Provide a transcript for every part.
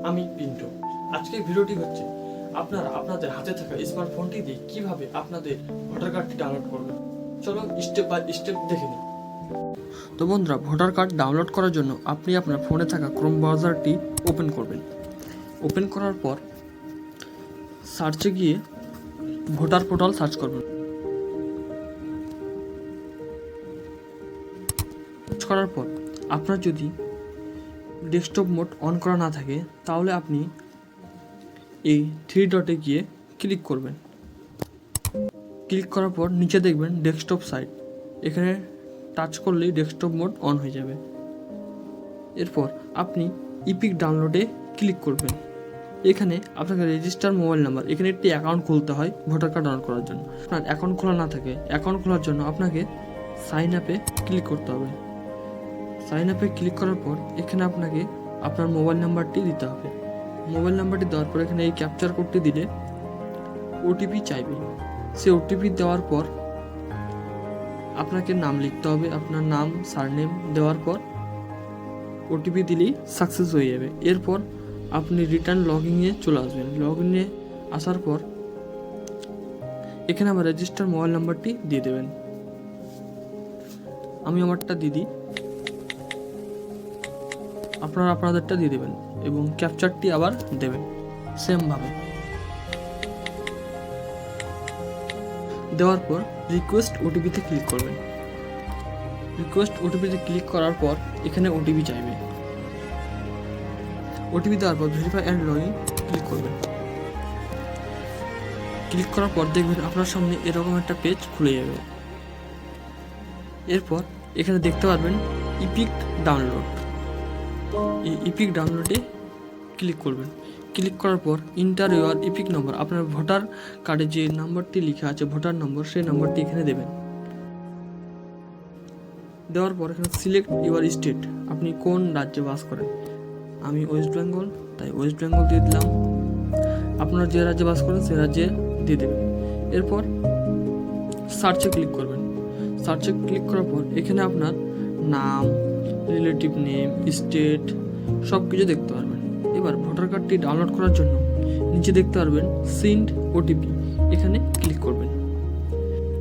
আমি পিন্টু। আজকের ভিডিওটি হচ্ছে আপনারা আপনাদের হাতে থাকা স্মার্টফোনটি দিয়ে কিভাবে আপনাদের ভোটার কার্ডটি ডাউনলোড করবেন। চলো স্টেপ বাই স্টেপ দেখে নিই। তো বন্ধুরা, ভোটার কার্ড ডাউনলোড করার জন্য আপনি আপনার ফোনে থাকা ক্রোম ব্রাউজারটি ওপেন করবেন। ওপেন করার পর সার্চে গিয়ে ভোটার পোর্টাল সার্চ করবেন। করার পর আপনার যদি ডেস্কটপ মোড অন করা না থাকে তাহলে আপনি এই থ্রি ডটে গিয়ে ক্লিক করবেন। ক্লিক করার পর নিচে দেখবেন ডেস্কটপ সাইট, এখানে টাচ করলেই ডেস্কটপ মোড অন হয়ে যাবে। এরপর আপনি ইপিক ডাউনলোডে ক্লিক করবেন। এখানে আপনাকে রেজিস্টার মোবাইল নাম্বার, এখানে একটি অ্যাকাউন্ট খুলতে হয় ভোটার কার্ড ডাউনলোড করার জন্য। আপনার অ্যাকাউন্ট খোলা না থাকে, অ্যাকাউন্ট খোলার জন্য আপনাকে সাইন আপে ক্লিক করতে হবে। সাইন আপে ক্লিক করার পর এখানে আপনাকে আপনার মোবাইল নাম্বারটি দিতে হবে। মোবাইল নাম্বারটি দেওয়ার পর এখানে এই ক্যাপচার কোডটি দিলে ওটিপি চাইবে। সে ওটিপি দেওয়ার পর আপনাকে নাম লিখতে হবে, আপনার নাম সারনেম দেওয়ার পর ওটিপি দিলেই সাকসেস হয়ে যাবে। এরপর আপনি রিটার্ন লগইনে চলে আসবেন। লগইনে আসার পর এখানে আমার রেজিস্টার মোবাইল নাম্বারটি দিয়ে দেবেন। আমি আমারটা দিয়ে দিই, আপনারা আপনাদেরটা দিয়ে দেবেন এবং ক্যাপচারটি আবার দেবেন সেমভাবে। দেওয়ার পর রিকোয়েস্ট ওটিপিতে ক্লিক করবেন। রিকোয়েস্ট ওটিপিতে ক্লিক করার পর এখানে ওটিপি চাইবে। ওটিপি দেওয়ার পর ভেরিফাই অ্যান্ড লগইন ক্লিক করবেন। ক্লিক করার পর দেখবেন আপনার সামনে এরকম একটা পেজ খুলে যাবে। এরপর এখানে দেখতে পারবেন ইপিক ডাউনলোড। এই ইপিক ডাউনলোডে ক্লিক করবেন। ক্লিক করার পর ইন্টার ইউর ইপিক নম্বর, আপনার ভোটার কার্ডে যে নাম্বারটি লেখা আছে ভোটার নম্বর, সেই নাম্বারটি এখানে দেবেন। দেওয়ার পর এখানে সিলেক্ট ইউর স্টেট, আপনি কোন রাজ্যে বাস করেন। আমি ওয়েস্ট বেঙ্গল, তাই ওয়েস্ট বেঙ্গল দিয়ে দিলাম। আপনারা যে রাজ্যে বাস করেন সে রাজ্যে দিয়ে দেবেন। এরপর সার্চে ক্লিক করবেন। সার্চে ক্লিক করার পর এখানে আপনার নাম, রিলেটিভ নেম, স্টেট সব কিছু দেখতে পারবেন। এবার ভোটার কার্ডটি ডাউনলোড করার জন্য নিচে দেখতে পারবেন সেন্ড ওটিপি, এখানে ক্লিক করবেন।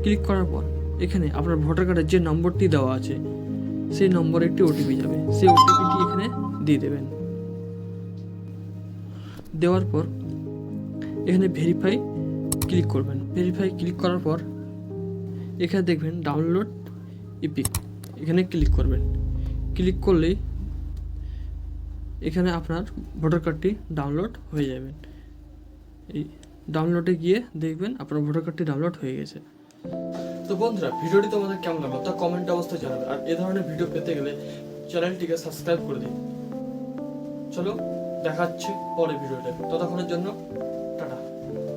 ক্লিক করার পর এখানে আপনার ভোটার কার্ডের যে নম্বরটি দেওয়া আছে সেই নম্বরে একটি ওটিপি যাবে, সেই ওটিপিটি এখানে দিয়ে দেবেন। দেওয়ার পর এখানে ভেরিফাই ক্লিক করবেন। ভেরিফাই ক্লিক করার পর এখানে দেখবেন ডাউনলোড ইপিক, এখানে ক্লিক করবেন। ক্লিক করলেই এখানে আপনার ভোটার কার্ডটি ডাউনলোড হয়ে যাবে। এই ডাউনলোডে গিয়ে দেখবেন আপনার ভোটার কার্ডটি ডাউনলোড হয়ে গেছে। তো বন্ধুরা, ভিডিওটি তোমাদের কেমন লাগলো তা কমেন্ট অবস্থায় জানাবে। আর এ ধরনের ভিডিও পেতে গেলে চ্যানেলটিকে সাবস্ক্রাইব করে দিন। চলো দেখাচ্ছি পরে ভিডিওটা, ততক্ষণের জন্য